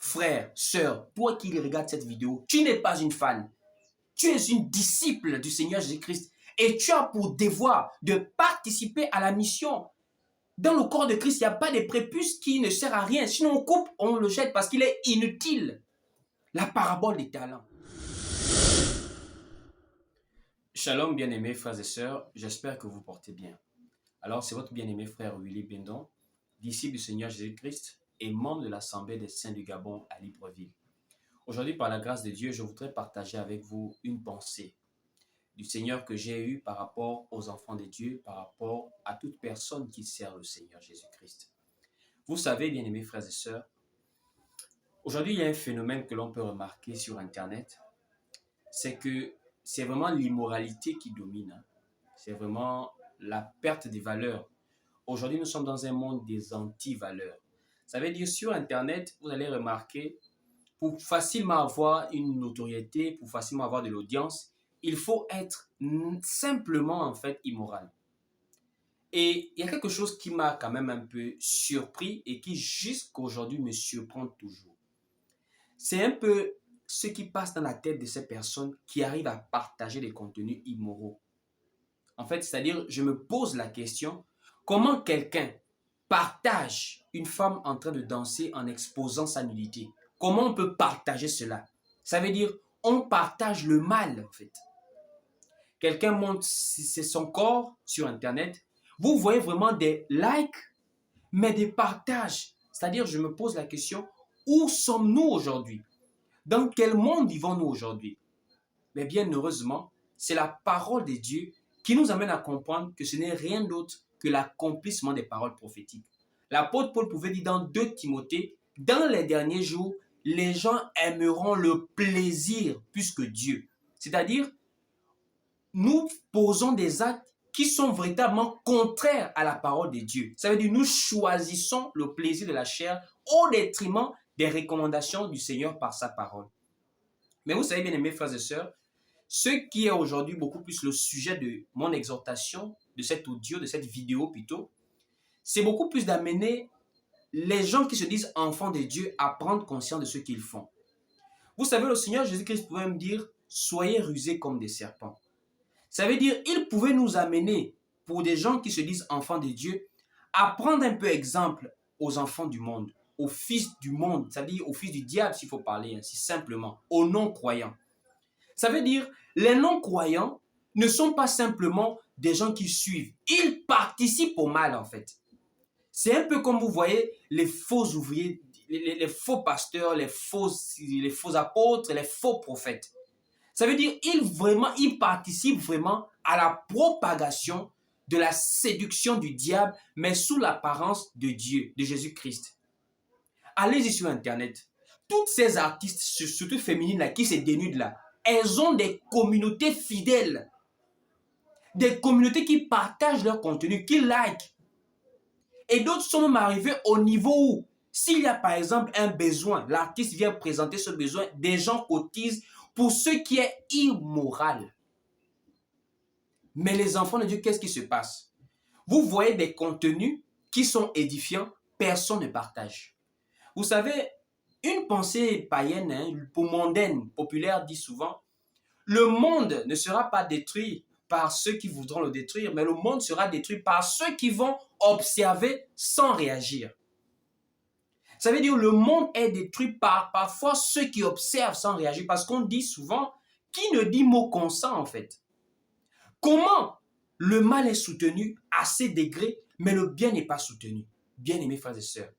frère, sœur, toi qui regardes cette vidéo, tu n'es pas une fan. Tu es une disciple du Seigneur Jésus-Christ et tu as pour devoir de participer à la mission. Dans le corps de Christ, il n'y a pas de prépuce qui ne sert à rien. Sinon, on coupe, on le jette parce qu'il est inutile. La parabole des talents. Shalom, bien-aimés frères et sœurs, j'espère que vous portez bien. Alors, c'est votre bien-aimé frère Willy Bendon, disciple du Seigneur Jésus-Christ et membre de l'Assemblée des Saints du Gabon à Libreville. Aujourd'hui, par la grâce de Dieu, je voudrais partager avec vous une pensée du Seigneur que j'ai eue par rapport aux enfants de Dieu, par rapport à toute personne qui sert le Seigneur Jésus-Christ. Vous savez, bien-aimés frères et sœurs, aujourd'hui, il y a un phénomène que l'on peut remarquer sur Internet, c'est que c'est vraiment l'immoralité qui domine. C'est vraiment la perte des valeurs. Aujourd'hui, nous sommes dans un monde des anti-valeurs. Ça veut dire, sur Internet, vous allez remarquer, pour facilement avoir une notoriété, pour facilement avoir de l'audience, il faut être simplement en fait immoral. Et il y a quelque chose qui m'a quand même un peu surpris et qui jusqu'à aujourd'hui me surprend toujours. C'est un peu ce qui passe dans la tête de ces personnes qui arrivent à partager des contenus immoraux. En fait, c'est-à-dire, je me pose la question, comment quelqu'un partage une femme en train de danser en exposant sa nudité? Comment on peut partager cela? Ça veut dire, on partage le mal, en fait. Quelqu'un montre son corps sur Internet, vous voyez vraiment des likes, mais des partages. C'est-à-dire, je me pose la question, où sommes-nous aujourd'hui? Dans quel monde vivons-nous aujourd'hui? Mais bien heureusement, c'est la parole de Dieu qui nous amène à comprendre que ce n'est rien d'autre que l'accomplissement des paroles prophétiques. L'apôtre Paul pouvait dire dans 2 Timothée, dans les derniers jours, les gens aimeront le plaisir plus que Dieu. C'est-à-dire, nous posons des actes qui sont véritablement contraires à la parole de Dieu. Ça veut dire nous choisissons le plaisir de la chair au détriment des recommandations du Seigneur par sa parole. Mais vous savez bien, mes frères et sœurs, ce qui est aujourd'hui beaucoup plus le sujet de mon exhortation, de cet audio, de cette vidéo plutôt, c'est beaucoup plus d'amener les gens qui se disent enfants de Dieu à prendre conscience de ce qu'ils font. Vous savez, le Seigneur Jésus-Christ pouvait me dire, soyez rusés comme des serpents. Ça veut dire, il pouvait nous amener, pour des gens qui se disent enfants de Dieu, à prendre un peu exemple aux enfants du monde, aux fils du monde, c'est-à-dire aux fils du diable, s'il faut parler ainsi simplement, aux non-croyants. Ça veut dire, les non-croyants ne sont pas simplement des gens qui suivent, ils participent au mal en fait. C'est un peu comme vous voyez les faux ouvriers, les faux pasteurs, les faux apôtres, les faux prophètes. Ça veut dire ils participent vraiment à la propagation de la séduction du diable, mais sous l'apparence de Dieu, de Jésus-Christ. Allez-y sur Internet. Toutes ces artistes, surtout féminines là, qui se dénudent là, elles ont des communautés fidèles. Des communautés qui partagent leur contenu, qui like. Et d'autres sont même arrivés au niveau où, s'il y a par exemple un besoin, l'artiste vient présenter ce besoin, des gens cotisent pour ce qui est immoral. Mais les enfants de Dieu, qu'est-ce qui se passe? Vous voyez des contenus qui sont édifiants, personne ne partage. Vous savez, une pensée païenne, mondaine, populaire, dit souvent, le monde ne sera pas détruit par ceux qui voudront le détruire, mais le monde sera détruit par ceux qui vont observer sans réagir. Ça veut dire que le monde est détruit par parfois ceux qui observent sans réagir, parce qu'on dit souvent, qui ne dit mot consent en fait? Comment le mal est soutenu à ces degrés, mais le bien n'est pas soutenu? Bien-aimés frères et sœurs,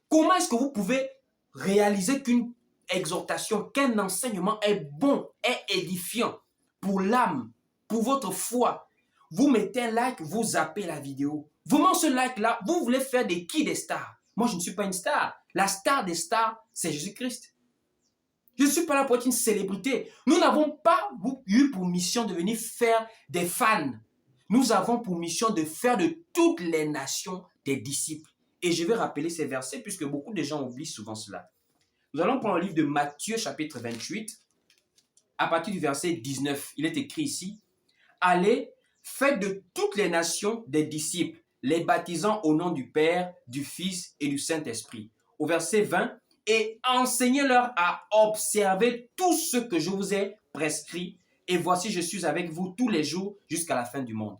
comment est-ce que vous pouvez réaliser qu'une exhortation, qu'un enseignement est bon, est édifiant pour l'âme, pour votre foi? Vous mettez un like, vous zappez la vidéo. Vraiment ce like-là, vous voulez faire des stars? Moi, je ne suis pas une star. La star des stars, c'est Jésus-Christ. Je ne suis pas là pour être une célébrité. Nous n'avons pas eu pour mission de venir faire des fans. Nous avons pour mission de faire de toutes les nations des disciples. Et je vais rappeler ces versets puisque beaucoup de gens oublient souvent cela. Nous allons prendre le livre de Matthieu chapitre 28, à partir du verset 19. Il est écrit ici, « Allez, faites de toutes les nations des disciples, les baptisant au nom du Père, du Fils et du Saint-Esprit. » Au verset 20, et enseignez-leur à observer tout ce que je vous ai prescrit. Et voici, je suis avec vous tous les jours jusqu'à la fin du monde.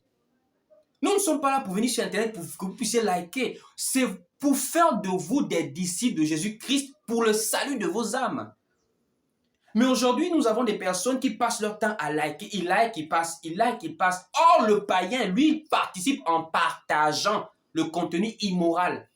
Nous ne sommes pas là pour venir sur Internet pour que vous puissiez liker. C'est pour faire de vous des disciples de Jésus-Christ pour le salut de vos âmes. Mais aujourd'hui, nous avons des personnes qui passent leur temps à liker. Ils like, ils passent, ils like, ils passent. Or, le païen, lui, participe en partageant le contenu immoral.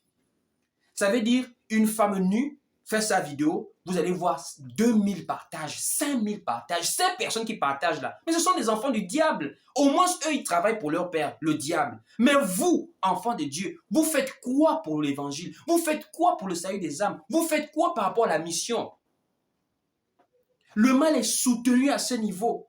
Ça veut dire, une femme nue fait sa vidéo, vous allez voir 2000 partages, 5000 partages, 5 personnes qui partagent là. Mais ce sont des enfants du diable. Au moins, eux, ils travaillent pour leur père, le diable. Mais vous, enfants de Dieu, vous faites quoi pour l'évangile? Vous faites quoi pour le salut des âmes? Vous faites quoi par rapport à la mission? Le mal est soutenu à ce niveau.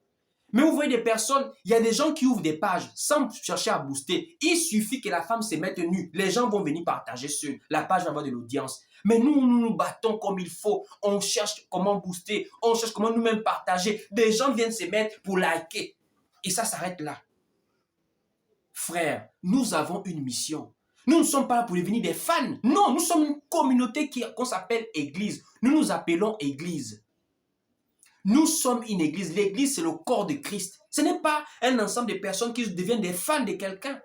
Mais vous voyez des personnes, il y a des gens qui ouvrent des pages sans chercher à booster. Il suffit que la femme se mette nue. Les gens vont venir partager sur la page, va avoir de l'audience. Mais nous nous battons comme il faut. On cherche comment booster. On cherche comment nous-mêmes partager. Des gens viennent se mettre pour liker. Et ça s'arrête là. Frères, nous avons une mission. Nous ne sommes pas là pour devenir des fans. Non, nous sommes une communauté qu'on s'appelle Église. Nous nous appelons Église. Nous sommes une église. L'église, c'est le corps de Christ. Ce n'est pas un ensemble de personnes qui deviennent des fans de quelqu'un.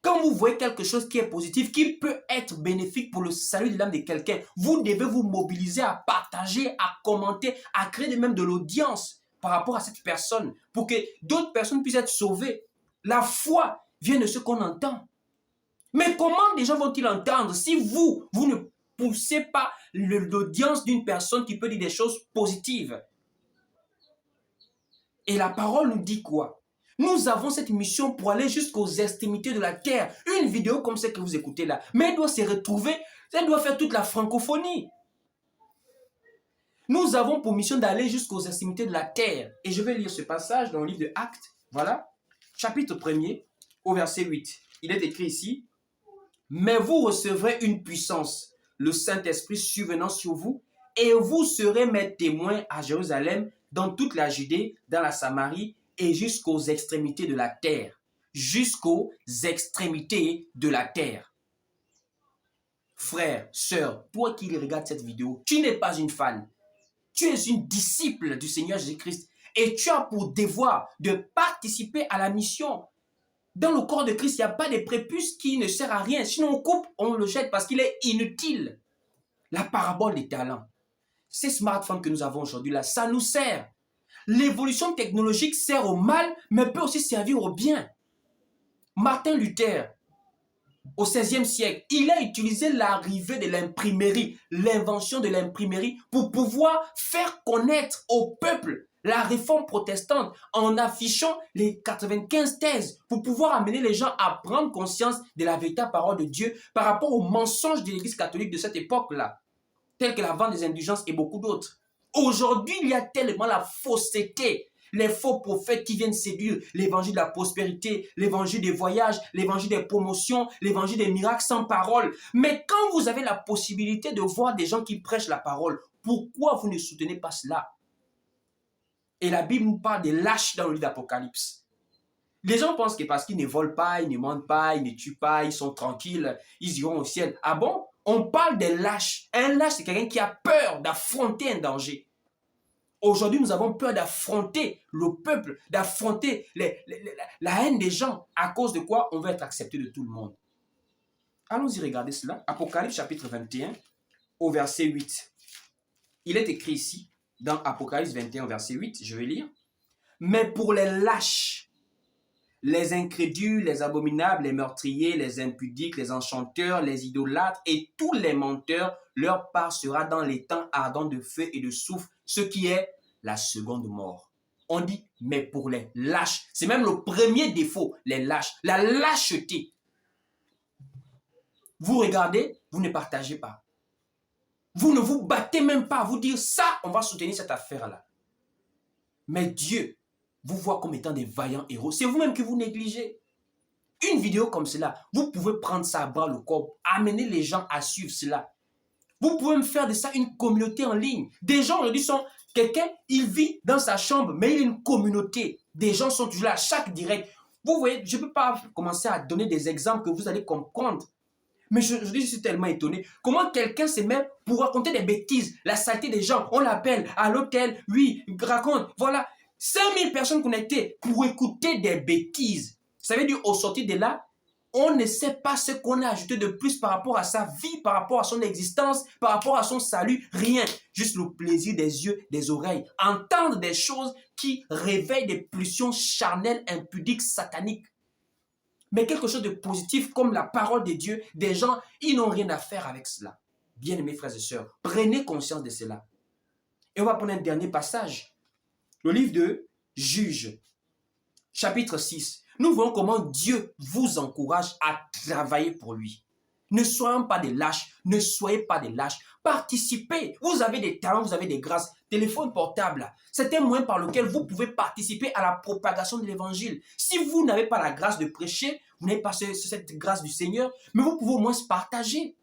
Quand vous voyez quelque chose qui est positif, qui peut être bénéfique pour le salut de l'âme de quelqu'un, vous devez vous mobiliser à partager, à commenter, à créer même de l'audience par rapport à cette personne pour que d'autres personnes puissent être sauvées. La foi vient de ce qu'on entend. Mais comment les gens vont-ils entendre si vous ne poussez pas l'audience d'une personne qui peut dire des choses positives? Et la parole nous dit quoi? Nous avons cette mission pour aller jusqu'aux extrémités de la terre. Une vidéo comme celle que vous écoutez là, mais elle doit se retrouver, elle doit faire toute la francophonie. Nous avons pour mission d'aller jusqu'aux extrémités de la terre. Et je vais lire ce passage dans le livre de Actes. Voilà, chapitre 1er, au verset 8. Il est écrit ici: mais vous recevrez une puissance, le Saint-Esprit survenant sur vous, et vous serez mes témoins à Jérusalem, dans toute la Judée, dans la Samarie, et jusqu'aux extrémités de la terre. Jusqu'aux extrémités de la terre. Frère, sœur, toi qui regardes cette vidéo, tu n'es pas une fan. Tu es une disciple du Seigneur Jésus-Christ, et tu as pour devoir de participer à la mission. Dans le corps de Christ, il n'y a pas de prépuce qui ne sert à rien. Sinon, on coupe, on le jette parce qu'il est inutile. La parabole des talents. Ces smartphones que nous avons aujourd'hui, là, ça nous sert. L'évolution technologique sert au mal, mais peut aussi servir au bien. Martin Luther, au XVIe siècle, il a utilisé l'arrivée de l'imprimerie, l'invention de l'imprimerie, pour pouvoir faire connaître au peuple la réforme protestante en affichant les 95 thèses pour pouvoir amener les gens à prendre conscience de la véritable parole de Dieu par rapport aux mensonges de l'Église catholique de cette époque-là, tels que la vente des indulgences et beaucoup d'autres. Aujourd'hui, il y a tellement la fausseté, les faux prophètes qui viennent séduire l'évangile de la prospérité, l'évangile des voyages, l'évangile des promotions, l'évangile des miracles sans parole. Mais quand vous avez la possibilité de voir des gens qui prêchent la parole, pourquoi vous ne soutenez pas cela? Et la Bible nous parle des lâches dans le livre d'Apocalypse. Les gens pensent que parce qu'ils ne volent pas, ils ne mentent pas, ils ne tuent pas, ils sont tranquilles, ils iront au ciel. Ah bon? On parle des lâches. Un lâche, c'est quelqu'un qui a peur d'affronter un danger. Aujourd'hui, nous avons peur d'affronter le peuple, d'affronter la haine des gens. À cause de quoi? On veut être accepté de tout le monde. Allons-y regarder cela. Apocalypse chapitre 21, au verset 8. Il est écrit ici, dans Apocalypse 21, verset 8, je vais lire. Mais pour les lâches, les incrédules, les abominables, les meurtriers, les impudiques, les enchanteurs, les idolâtres et tous les menteurs, leur part sera dans les temps ardents de feu et de soufre, ce qui est la seconde mort. On dit, mais pour les lâches, c'est même le premier défaut, les lâches, la lâcheté. Vous regardez, vous ne partagez pas. Vous ne vous battez même pas à vous dire ça, on va soutenir cette affaire-là. Mais Dieu vous voit comme étant des vaillants héros. C'est vous-même que vous négligez. Une vidéo comme cela, vous pouvez prendre ça à bras le corps, amener les gens à suivre cela. Vous pouvez me faire de ça une communauté en ligne. Des gens aujourd'hui sont... Quelqu'un, il vit dans sa chambre, mais il a une communauté. Des gens sont toujours là à chaque direct. Vous voyez, je ne peux pas commencer à donner des exemples que vous allez comprendre. Mais je suis tellement étonné. Comment quelqu'un se met pour raconter des bêtises, la saleté des gens, on l'appelle à l'hôtel, oui, raconte, voilà. 5000 personnes connectées pour écouter des bêtises. Ça veut dire au sortir de là, on ne sait pas ce qu'on a ajouté de plus par rapport à sa vie, par rapport à son existence, par rapport à son salut, rien. Juste le plaisir des yeux, des oreilles. Entendre des choses qui réveillent des pulsions charnelles, impudiques, sataniques. Mais quelque chose de positif comme la parole de Dieu, des gens, ils n'ont rien à faire avec cela. Bien-aimés frères et sœurs, prenez conscience de cela. Et on va prendre un dernier passage. Le livre de Juges, chapitre 6. Nous voyons comment Dieu vous encourage à travailler pour lui. Ne soyons pas des lâches, ne soyez pas des lâches. Participez. Vous avez des talents, vous avez des grâces. Téléphone portable, c'est un moyen par lequel vous pouvez participer à la propagation de l'évangile. Si vous n'avez pas la grâce de prêcher, vous n'avez pas cette grâce du Seigneur, mais vous pouvez au moins se partager.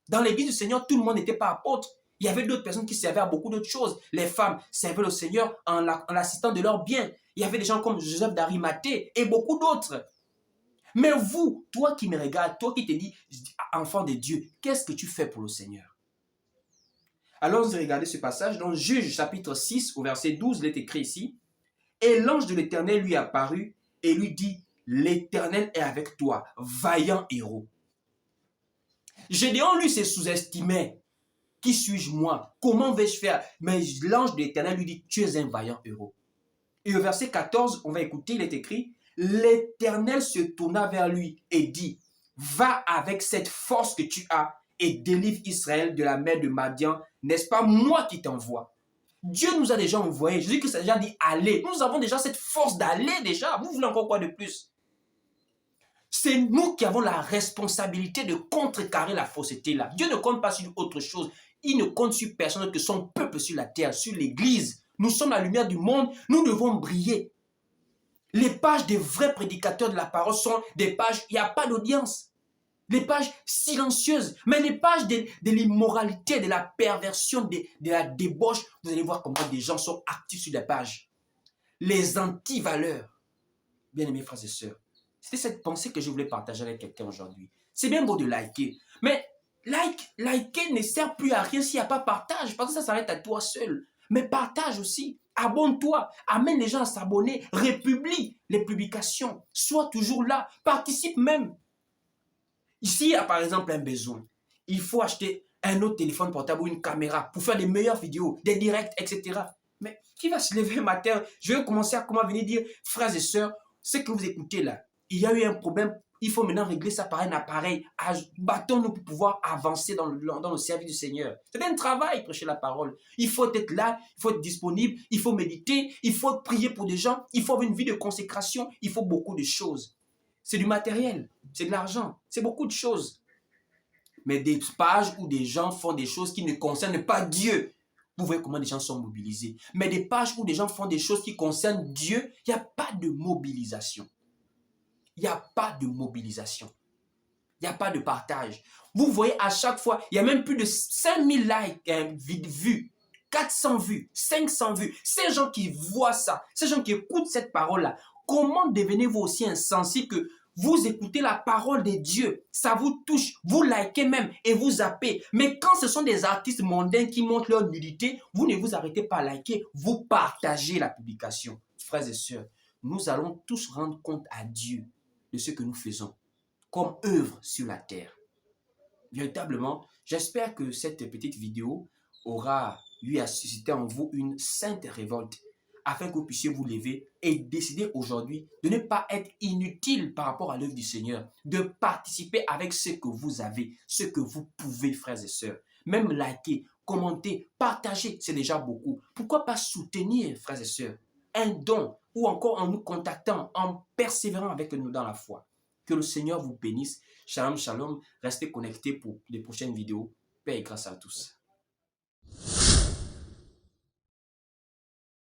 Dans l'église du Seigneur, tout le monde n'était pas apôtre. Il y avait d'autres personnes qui servaient à beaucoup d'autres choses. Les femmes servaient le Seigneur en l'assistant de leurs biens. Il y avait des gens comme Joseph d'Arimathée et beaucoup d'autres. Mais vous, toi qui me regardes, toi qui te dis, enfant de Dieu, qu'est-ce que tu fais pour le Seigneur? Alors, vous regardez ce passage dans Juges chapitre 6, au verset 12, il est écrit ici. Et l'ange de l'Éternel lui apparut et lui dit, l'Éternel est avec toi, vaillant héros. Gédéon, lui, se sous-estimait. Qui suis-je moi? Comment vais-je faire? Mais l'ange de l'Éternel lui dit, tu es un vaillant héros. Et au verset 14, on va écouter, il est écrit, l'Éternel se tourna vers lui et dit, va avec cette force que tu as et délivre Israël de la main de Madian. N'est-ce pas moi qui t'envoie? Dieu nous a déjà envoyés. Jésus-Christ a déjà dit, allez. Nous avons déjà cette force d'aller déjà. Vous voulez encore quoi de plus? C'est nous qui avons la responsabilité de contrecarrer la fausseté là. Dieu ne compte pas sur autre chose. Il ne compte sur personne que son peuple sur la terre, sur l'église. Nous sommes la lumière du monde. Nous devons briller. Les pages des vrais prédicateurs de la parole sont des pages, il n'y a pas d'audience. Les pages silencieuses, mais les pages de l'immoralité, de la perversion, de la débauche. Vous allez voir comment des gens sont actifs sur les pages. Les anti-valeurs. Bien-aimés frères et sœurs, c'était cette pensée que je voulais partager avec quelqu'un aujourd'hui. C'est bien beau de liker, mais liker ne sert plus à rien s'il n'y a pas partage, parce que ça s'arrête à toi seul. Mais partage aussi, abonne-toi, amène les gens à s'abonner, republie les publications, sois toujours là, participe même. Ici, il y a par exemple un besoin. Il faut acheter un autre téléphone portable ou une caméra pour faire des meilleures vidéos, des directs, etc. Mais qui va se lever un matin? Je vais commencer à comment venir dire, frères et sœurs, ce que vous écoutez là, il y a eu un problème, il faut maintenant régler ça par un appareil. Battons-nous pour pouvoir avancer dans le service du Seigneur. C'est un travail, prêcher la parole. Il faut être là, il faut être disponible, il faut méditer, il faut prier pour des gens, il faut avoir une vie de consécration, il faut beaucoup de choses. C'est du matériel, c'est de l'argent, c'est beaucoup de choses. Mais des pages où des gens font des choses qui ne concernent pas Dieu, vous voyez comment les gens sont mobilisés. Mais des pages où des gens font des choses qui concernent Dieu, il n'y a pas de mobilisation. Il n'y a pas de mobilisation. Il n'y a pas de partage. Vous voyez à chaque fois, il y a même plus de 5000 likes, vues, 400 vues, 500 vues. Ces gens qui voient ça, ces gens qui écoutent cette parole-là, comment devenez-vous aussi insensible que vous écoutez la parole de Dieu, ça vous touche, vous likez même et vous zappez. Mais quand ce sont des artistes mondains qui montrent leur nudité, vous ne vous arrêtez pas à liker, vous partagez la publication. Frères et sœurs, nous allons tous rendre compte à Dieu de ce que nous faisons comme œuvre sur la terre. Véritablement, j'espère que cette petite vidéo aura eu à susciter en vous une sainte révolte afin que vous puissiez vous lever et décider aujourd'hui de ne pas être inutile par rapport à l'œuvre du Seigneur, de participer avec ce que vous avez, ce que vous pouvez, frères et sœurs. Même liker, commenter, partager, c'est déjà beaucoup. Pourquoi pas soutenir, frères et sœurs, un don ou encore en nous contactant, en persévérant avec nous dans la foi. Que le Seigneur vous bénisse. Shalom, shalom. Restez connectés pour les prochaines vidéos. Paix et grâce à tous.